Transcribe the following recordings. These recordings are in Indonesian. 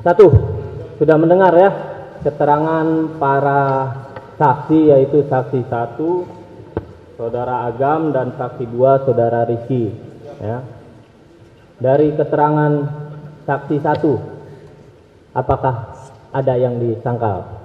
Satu, sudah mendengar ya keterangan para saksi, yaitu saksi 1 Saudara Agam dan saksi 2 Saudara Rizky ya. Dari keterangan saksi 1, apakah ada yang disangkal?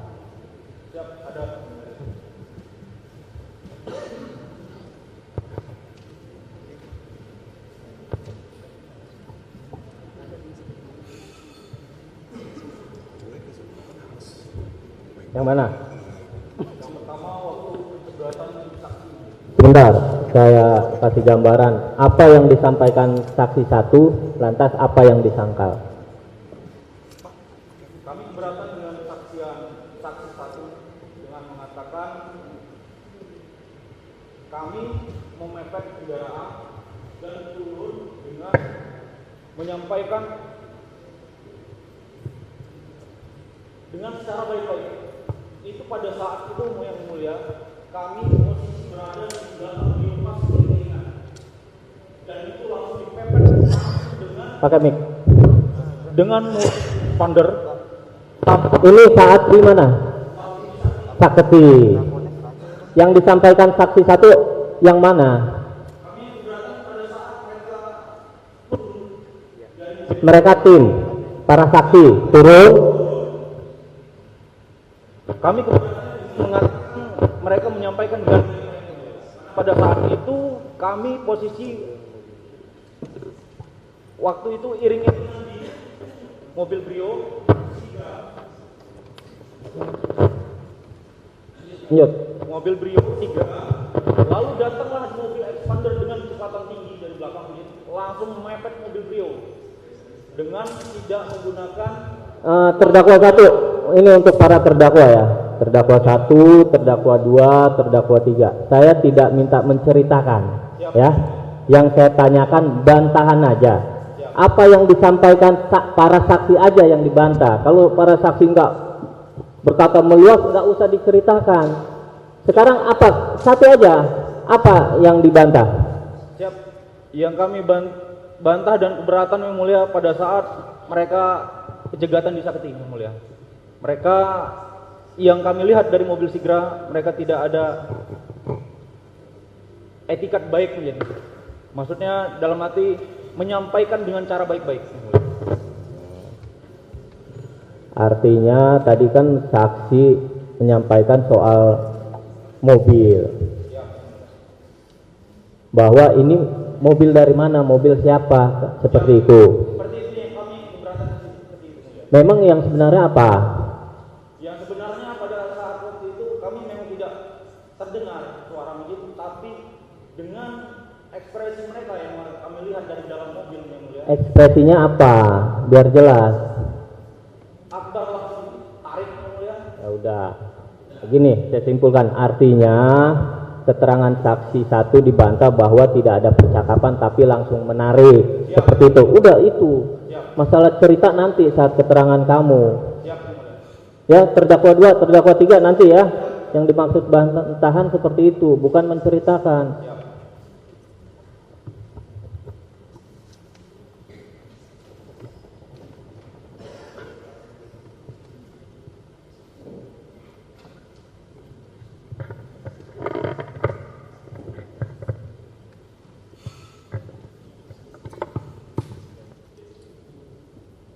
Yang mana? Sebentar, saya kasih gambaran apa yang disampaikan saksi 1, lantas apa yang disangkal. Kami keberatan dengan kesaksian saksi 1 dengan mengatakan kami memepet kendaraan dan turun dengan menyampaikan dengan secara baik-baik. Itu pada saat itu yang mulia kami posisi berada di belakang biomas keinginan dan itu langsung dipepet Pakai mic. dengan ponder. Ini saat di mana? Saksi. Yang disampaikan saksi 1 yang mana? Mereka tim, para saksi turun. Kami mereka menyampaikan dengan pada saat itu kami posisi waktu itu iringnya di mobil Brio. Lanjut. Mobil Brio 3. Lalu datanglah mobil expander dengan kecepatan tinggi dari belakang unit, langsung mepet mobil Brio dengan tidak menggunakan Terdakwa 1, ini untuk para terdakwa ya. Terdakwa 1, terdakwa 2, terdakwa 3. Saya tidak minta menceritakan ya. Yang saya tanyakan bantahan aja. Apa yang disampaikan para saksi aja yang dibantah. Kalau para saksi enggak berkata meluas, enggak usah diceritakan. Sekarang apa? Satu aja. Apa yang dibantah? Siap. Yang kami bantah dan keberatan yang mulia pada saat mereka kejegatan di Sakti yang mulia. Mereka yang kami lihat dari mobil Sigra, mereka tidak ada etikat baik menjadi. Maksudnya dalam arti menyampaikan dengan cara baik-baik. Artinya tadi kan saksi menyampaikan soal mobil, bahwa ini mobil dari mana, mobil siapa, seperti itu. Seperti itu yang kami keberatan seperti itu. Memang yang sebenarnya apa? Yang sebenarnya pada saat waktu itu kami memang tidak terdengar suara begitu, tapi dengan ekspresi mereka yang kami lihat dari dalam mobil yang mulia. Ekspresinya apa? Biar jelas. Akbar langsung tarik yang mulia. Ya udah. Begini, saya simpulkan. Artinya keterangan saksi 1 dibantah bahwa tidak ada percakapan tapi langsung menarik. Seperti itu. Udah itu. Masalah cerita nanti saat keterangan kamu. Ya, terdakwa 2, terdakwa 3 nanti ya. Yang dimaksud bantahan seperti itu, bukan menceritakan.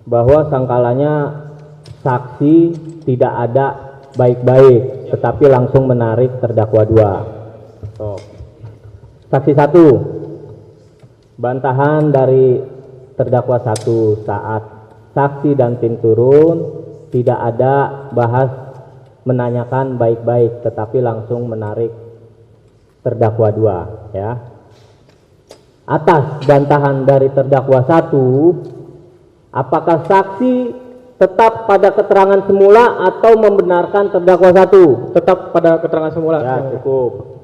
Bahwa sangkalannya saksi tidak ada baik-baik, tetapi langsung menarik terdakwa 2. Saksi 1, bantahan dari terdakwa 1 saat saksi dan tim turun tidak ada bahas menanyakan baik-baik, tetapi langsung menarik terdakwa 2 ya. Atas bantahan dari terdakwa 1, apakah saksi tetap pada keterangan semula atau membenarkan terdakwa 1? Tetap pada keterangan semula. Ya, cukup.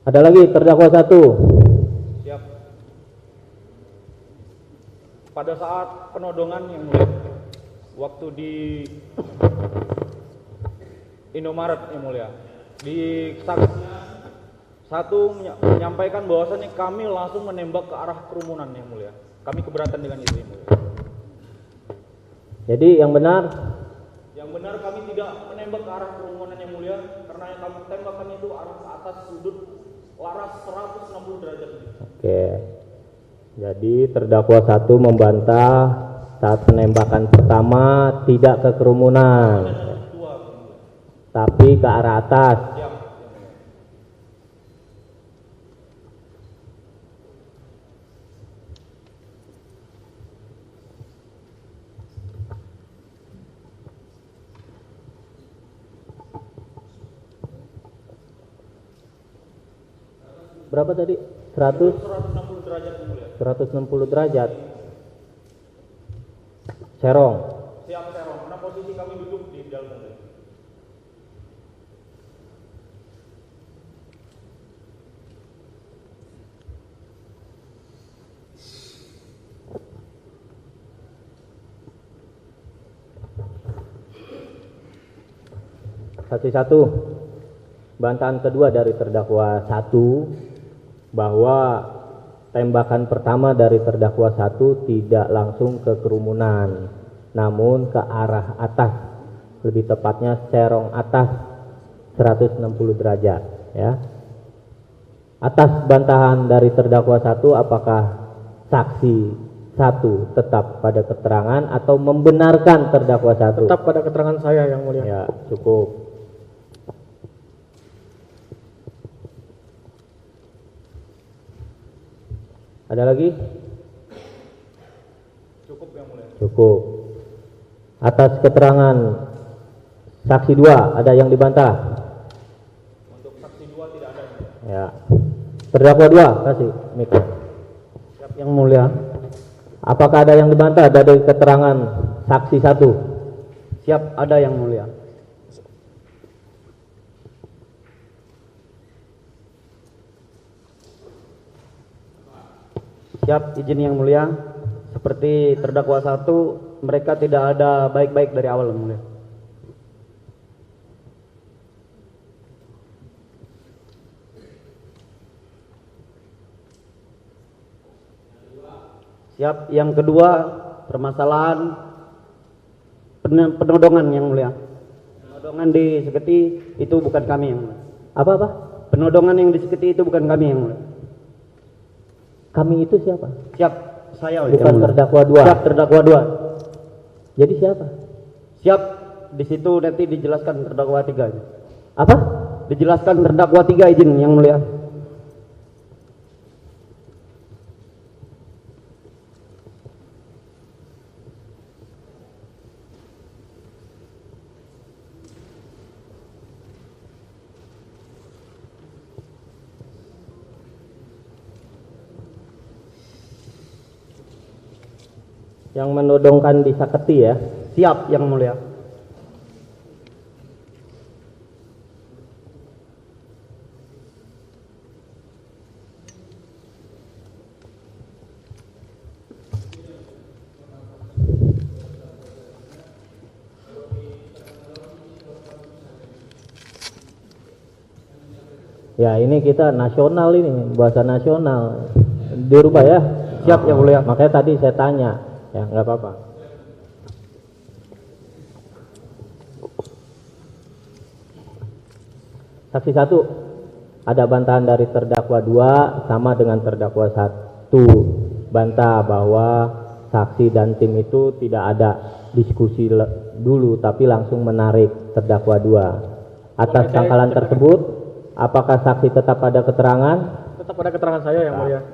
Ada lagi terdakwa 1. Siap. Pada saat penodongan yang mulia, waktu di Indomaret yang mulia, di Satu menyampaikan bahwasannya kami langsung menembak ke arah kerumunan yang mulia. Kami keberatan dengan itu yang mulia. Jadi yang benar? Yang benar kami tidak menembak ke arah kerumunan yang mulia, karena yang kami tembakkan itu arah ke atas sudut laras 160 derajat. Oke. Jadi terdakwa 1 membantah saat penembakan pertama tidak ke kerumunan, tapi ke arah atas. Ya. Berapa tadi? 100? 160 derajat yang mulia. 160 derajat. Serong. Siap serong. Karena posisi kami duduk di dalam mobil. Satu-satu. Bantahan kedua dari terdakwa 1 bahwa tembakan pertama dari terdakwa 1 tidak langsung ke kerumunan, namun ke arah atas, lebih tepatnya serong atas 160 derajat, ya. Atas bantahan dari terdakwa 1, apakah saksi 1 tetap pada keterangan atau membenarkan terdakwa 1? Tetap pada keterangan saya yang mulia. Ya, cukup. Ada lagi? Cukup yang mulia. Cukup. Atas keterangan saksi 2 ada yang dibantah? Untuk saksi 2 tidak ada. Ya. Terdakwa 2 kasih mic. Siap yang mulia. Apakah ada yang dibantah dari keterangan saksi 1? Siap, ada yang mulia. Siap, izin yang mulia. Seperti terdakwa 1, mereka tidak ada baik-baik dari awal yang mulia. Siap, yang kedua permasalahan penodongan yang mulia. Penodongan di Seketi itu bukan kami yang mulia. Apa? Penodongan yang di Seketi itu bukan kami yang mulia. Kami itu siapa? Siap, saya Bukan yang mulia. terdakwa 2. Siap, terdakwa 2. Jadi siapa? Siap, di situ nanti dijelaskan terdakwa 3. Apa? Dijelaskan terdakwa 3, izin yang mulia. Yang menodongkan di Saketi ya? Siap, yang mulia. Ya ini kita nasional ini, bahasa nasional. Dirubah ya? Siap, yang mulia. Makanya tadi saya tanya, ya nggak apa-apa. Saksi 1, ada bantahan dari terdakwa 2 sama dengan terdakwa 1. Bantah bahwa saksi dan tim itu tidak ada diskusi dulu, tapi langsung menarik terdakwa 2. Atas tangkalan tersebut, apakah saksi tetap pada keterangan? Tetap pada keterangan saya yang mulia.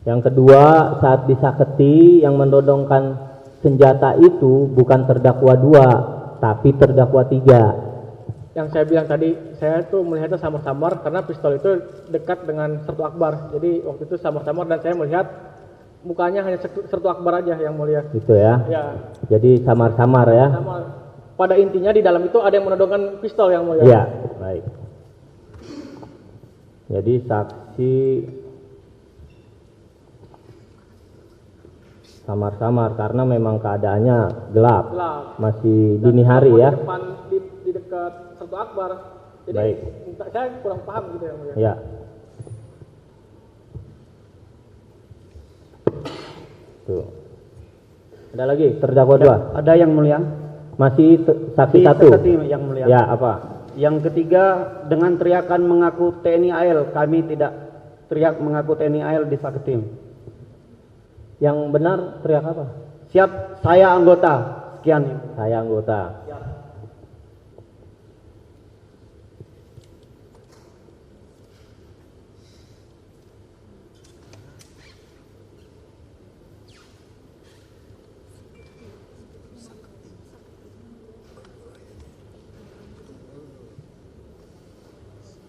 Yang kedua, saat di Saketi yang menodongkan senjata itu bukan terdakwa 2, tapi terdakwa 3. Yang saya bilang tadi, saya tuh melihatnya samar-samar karena pistol itu dekat dengan Sertu Akbar. Jadi waktu itu samar-samar dan saya melihat mukanya hanya Sertu Akbar aja yang mulia. Gitu ya. Ya, Jadi samar-samar ya. sama. Pada intinya di dalam itu ada yang menodongkan pistol yang mulia. Iya, baik. Jadi saksi Samar-samar karena memang keadaannya gelap. Gelap. Masih Dan dini hari di ya. depan di dekat Sertu Akbar. Jadi Baik. saya kurang paham gitu yang mulia. Ya. Tuh. Ada lagi terdakwa dua. Ada yang mulia. Masih saksi satu. Seperti yang mulia. Ya, apa? Yang ketiga dengan teriakan mengaku TNI AL, kami tidak teriak mengaku TNI AL di Saketim. Yang benar teriak apa? Siap, saya anggota. Sekian. Saya anggota.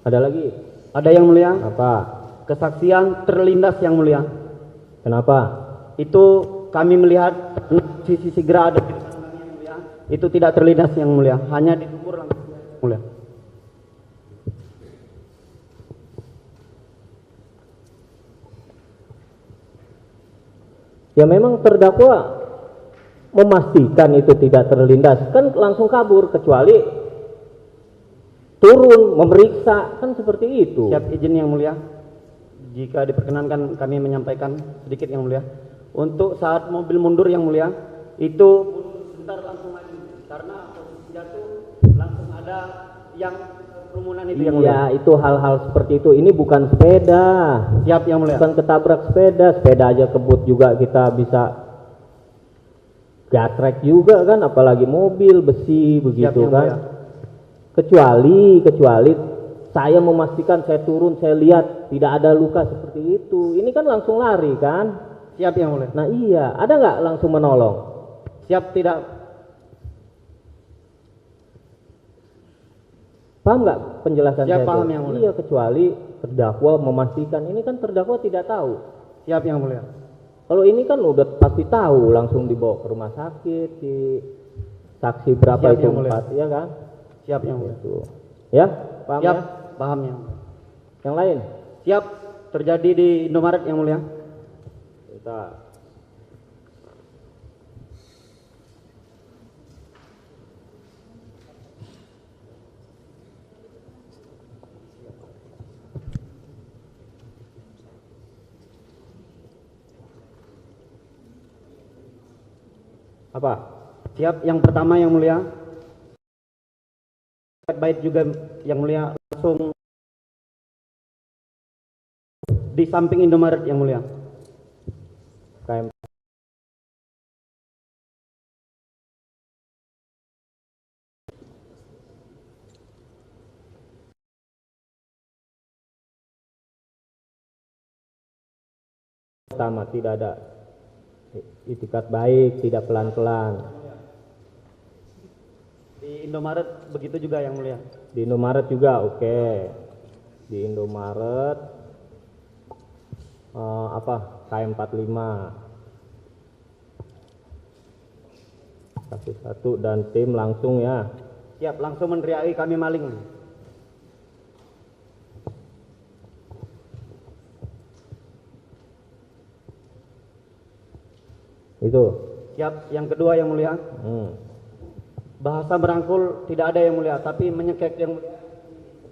Ada lagi? Ada yang mulia? Apa? Kesaksian terlindas yang mulia. Kenapa? Itu kami melihat sisi segera ada di depan kami yang mulia. Itu tidak terlindas yang mulia, hanya dikubur langsung yang mulia. Ya memang terdakwa memastikan itu tidak terlindas, kan langsung kabur kecuali turun memeriksa, kan seperti itu. Siap, izin yang mulia. Jika diperkenankan kami menyampaikan sedikit yang mulia. Untuk saat mobil mundur yang mulia, itu sebentar langsung maju karena posisi jatuh langsung ada yang kerumunan itu yang mulia. Iya, itu hal-hal seperti itu. Ini bukan sepeda. Siap yang mulia. Bukan ketabrak sepeda, sepeda aja kebut juga kita bisa gatrek juga kan, apalagi mobil besi begitu yang kan. mulia. Kecuali saya memastikan saya turun, saya lihat tidak ada luka seperti itu. Ini kan langsung lari kan? Siap yang mulia. Nah iya, ada nggak langsung menolong? Siap tidak. Paham nggak penjelasan Siap, saya? paham itu? yang mulia. Iya, kecuali terdakwa memastikan. Ini kan terdakwa tidak tahu. Siap yang mulia. Kalau ini kan udah pasti tahu, langsung dibawa ke rumah sakit, di saksi berapa Siap, itu yang mulia. 4, ya kan? Siap yang mulia. Itu. Ya, paham Siap, ya? paham yang mulia. Yang lain? Siap, terjadi di Indomaret yang mulia. Kita apa? Siap, yang pertama yang mulia. Baik juga yang mulia, langsung di samping Indomaret yang mulia. KM pertama tidak ada itikat baik, tidak pelan-pelan. Di Indomaret begitu juga yang mulia. Di Indomaret juga, oke. Di Indomaret apa? KM45 saksi 1 dan tim langsung ya. Siap, langsung meneriaki kami maling. Itu. Siap, yang kedua yang mulia. Bahasa merangkul tidak ada yang mulia, tapi menyekek yang mulia.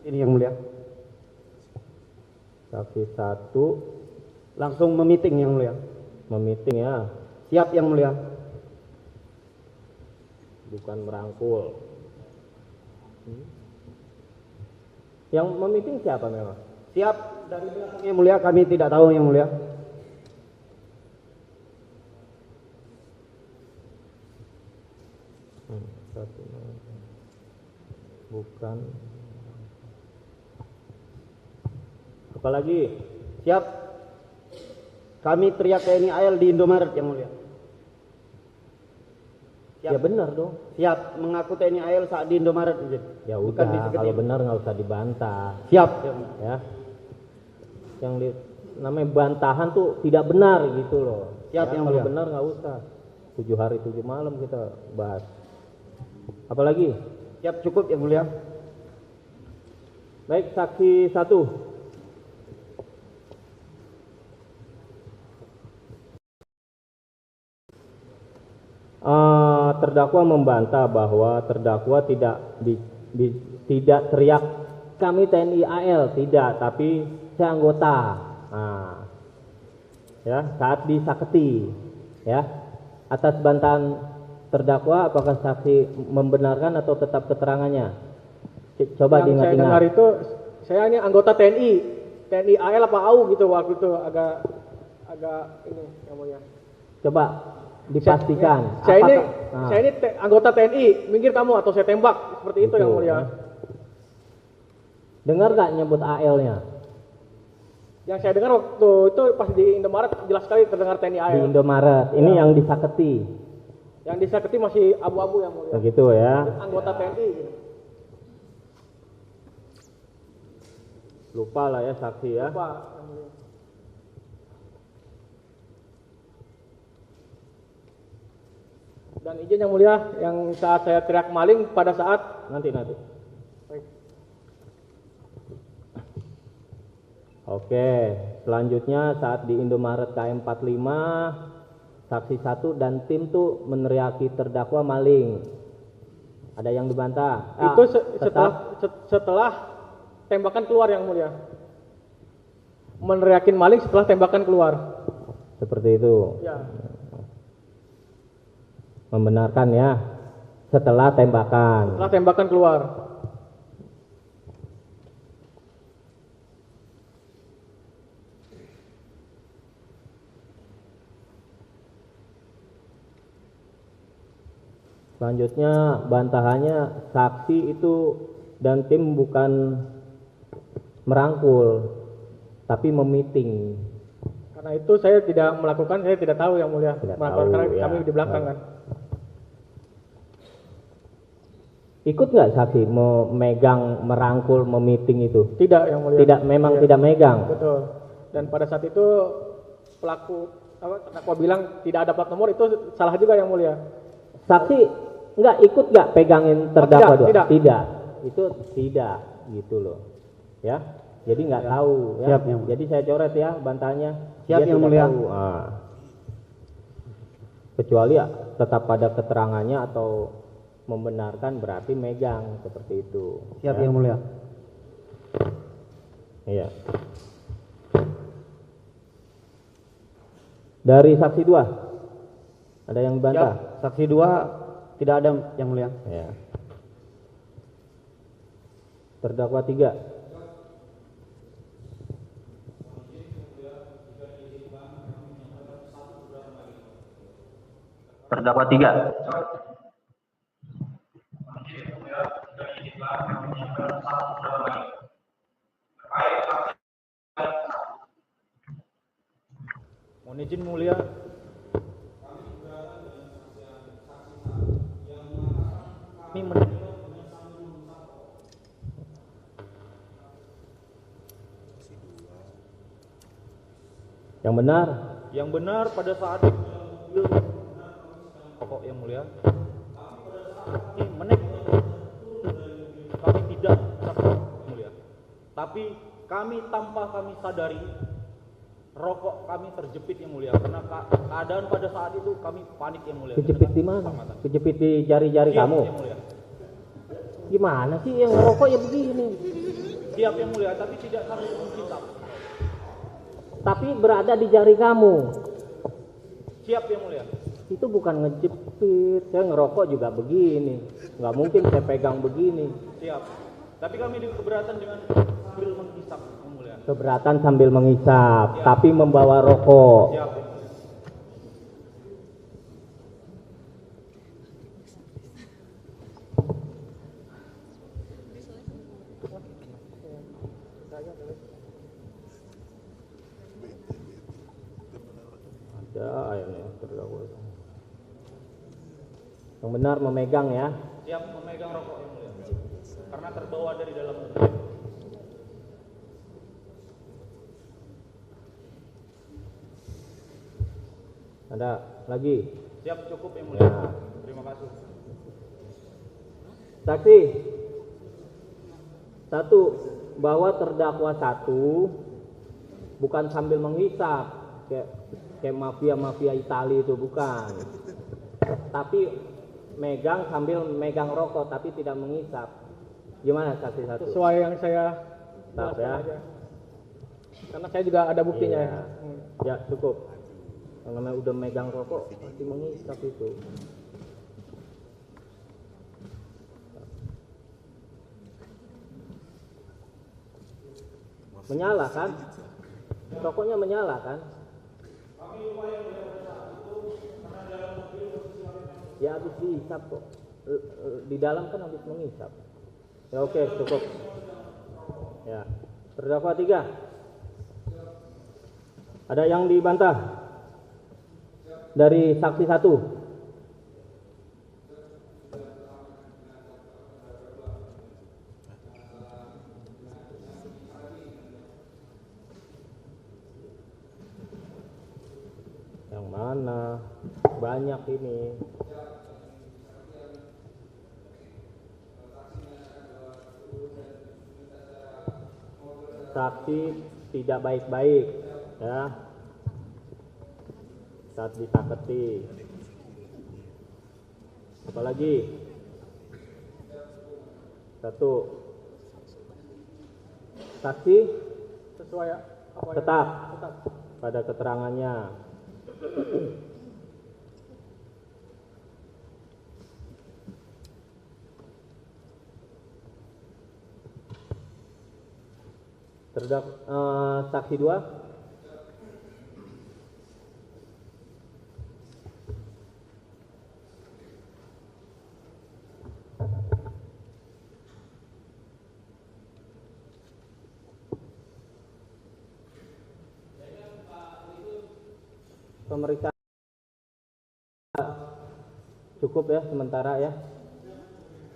Ini yang mulia. Saksi 1 Langsung memiting yang mulia. memiting ya, Siap yang mulia. bukan merangkul. Yang memiting siapa memang? Siap, dari belakang yang mulia kami tidak tahu yang mulia. Bukan. Apalagi? Siap. Kami teriak TNI AL di Indomaret yang mulia. Siap. Ya benar dong. Siap, mengaku TNI AL saat di Indomaret. Ya Bukan di udah, Seketim. kalau benar nggak usah dibantah, Siap. ya. Yang namanya bantahan tuh tidak benar gitu loh. Siap, Ya, yang kalau mulia. benar nggak usah. 7 hari 7 malam kita bahas. Apalagi? Siap, cukup yang mulia. Baik, saksi 1. terdakwa membantah bahwa terdakwa tidak teriak kami TNI AL, tidak, tapi saya anggota. Nah, ya, saat disaketi, ya. Atas bantahan terdakwa, apakah saksi membenarkan atau tetap keterangannya? Coba Yang saya dengar diingat-ingat. itu, saya ini anggota TNI AL apa AU gitu waktu itu agak ini yang mulia. Coba dipastikan. Saya ini anggota TNI, minggir kamu atau saya tembak, seperti itu yang mulia. Dengar gak nyebut AL-nya? Yang saya dengar waktu itu pas di Indomaret jelas sekali terdengar TNI AL. Di Indomaret. Ini yang disaketi. Yang disaketi masih abu-abu yang mulia. Begitu ya. Anggota TNI. Gitu. Lupa lah ya saksi ya. Lupa, yang mulia. Dan izin yang mulia, yang saat saya teriak maling pada saat Nanti. baik. Oke, selanjutnya saat di Indomaret KM45, saksi 1 dan tim tuh meneriaki terdakwa maling. Ada yang dibantah? Itu tetap setelah tembakan keluar yang mulia. Meneriakin maling setelah tembakan keluar. seperti itu. Ya. Membenarkan ya. Setelah tembakan. Setelah tembakan keluar. Selanjutnya bantahannya saksi itu dan tim bukan merangkul tapi memiting. Karena itu saya tidak melakukan, saya tidak tahu yang mulia. Tidak Melakukan tahu, karena ya. kami di belakang kan. Ikut nggak saksi memegang, merangkul, memiting itu? Tidak yang mulia. Tidak, memang Iya. tidak megang. Betul. Dan pada saat itu pelaku terdakwa bilang tidak ada plat nomor, itu salah juga yang mulia. Saksi nggak ikut nggak pegangin terdakwa doang? tidak. Itu tidak gitu loh. Ya. Jadi nggak tahu ya. Siap, Yang Mulia. Jadi saya coret ya bantahannya. Siap, Dia Yang tidak Mulia. tahu. Kecuali ya tetap pada keterangannya atau membenarkan berarti megang seperti itu. Siap ya. Yang Mulia. Iya. Dari saksi 2 ada yang Siap. bantah? Saksi 2 tidak ada Yang Mulia. Ya. Terdakwa 3. Terdakwa 3. Mohon izin mulia. Kami Yang benar? yang benar pada saat pokok yang mulia. Ini menek kami tidak yang mulia. Tapi kami tanpa kami sadari rokok kami terjepit yang mulia karena keadaan pada saat itu kami panik yang mulia. Kejepit di mana? Kejepit di jari-jari Siap, kamu? yang mulia. Gimana sih yang ngerokok ya begini? Siap yang mulia, tapi tidak sampai menghisap. Tapi berada di jari kamu. Siap yang mulia. Itu bukan ngejepit. Saya ngerokok juga begini. Nggak mungkin saya pegang begini. Siap. Tapi kami keberatan dengan sambil menghisap yang mulia. Keberatan sambil menghisap, tapi membawa rokok. Siap. Ada ayatnya terdakwa. Yang benar memegang ya. Siap memegang rokok yang mulia. Karena terbawa dari dalam. Ada lagi. Siap cukup yang mulia. Ya. Terima kasih. Saksi 1 bahwa terdakwa 1 bukan sambil menghisap kayak mafia-mafia Itali itu bukan. Tapi megang sambil megang rokok tapi tidak mengisap. Gimana saksi satu? Sesuai yang saya Tetap jelaskan ya. aja. Karena saya juga ada buktinya Iya. ya. Ya cukup. Yang namanya udah megang rokok pasti mengisap itu. Menyala kan? Rokoknya menyala kan? Ya habis dihisap kok. Di dalam kan habis mengisap. Ya oke, cukup. Ya. Terdakwa 3. Ada yang dibantah? Dari saksi 1. Yang mana? Banyak ini. Saksi tidak baik-baik, ya. Saat disakiti. Apalagi? 1. Saksi Sesuai apa yang- tetap tetap. pada keterangannya. Saksi 2. Pemeriksaan cukup ya sementara ya.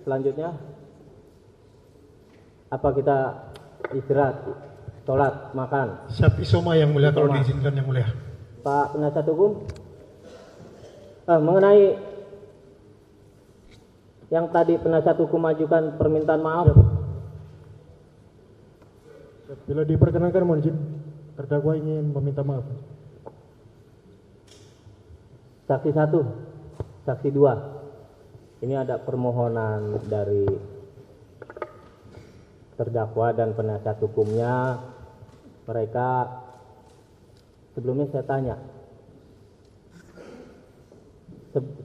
Selanjutnya apa kita istirahat, sholat, makan? Siap isoma yang mulia kalau Isoma. diizinkan yang mulia. Pak penasihat hukum, mengenai yang tadi penasihat hukum ajukan permintaan maaf, Bila diperkenankan mohon izin, terdakwa ingin meminta maaf. saksi 1, saksi 2, ini ada permohonan dari terdakwa dan penasihat hukumnya. Mereka sebelumnya saya tanya,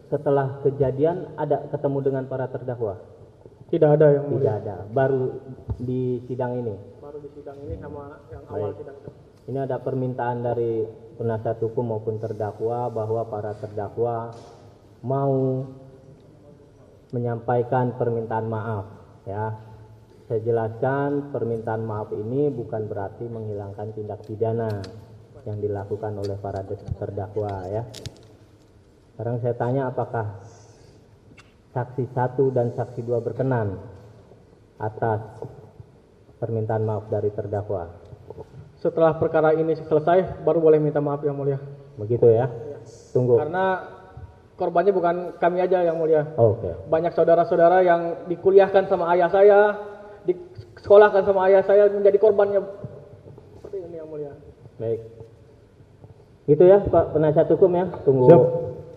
setelah kejadian ada ketemu dengan para terdakwa? Tidak ada yang Tidak mulia. ada, baru di sidang ini. Baru di sidang ini sama yang awal Baik. sidang. Ini ada permintaan dari penasihat hukum maupun terdakwa bahwa para terdakwa mau menyampaikan permintaan maaf, ya. Saya jelaskan permintaan maaf ini bukan berarti menghilangkan tindak pidana yang dilakukan oleh para terdakwa, ya. Sekarang saya tanya apakah saksi 1 dan saksi 2 berkenan atas permintaan maaf dari terdakwa. Setelah perkara ini selesai, baru boleh minta maaf yang mulia. Begitu ya? Tunggu. Karena korbannya bukan kami aja yang mulia. Oke. Banyak saudara-saudara yang dikuliahkan sama ayah saya, disekolahkan sama ayah saya menjadi korbannya. Seperti ini yang mulia. Baik. Itu ya Pak penasihat hukum ya. Tunggu Siap.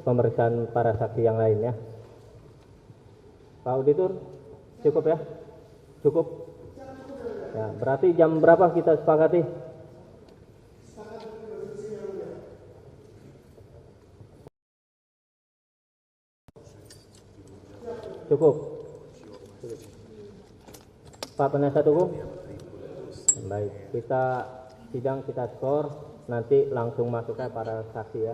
pemeriksaan para saksi yang lain ya. Pak Auditor, cukup ya? Cukup? Ya, berarti jam berapa kita sepakati? Cukup. Pak penasihat hukum? Baik, kita sidang, kita skor, nanti langsung masuknya para saksi ya.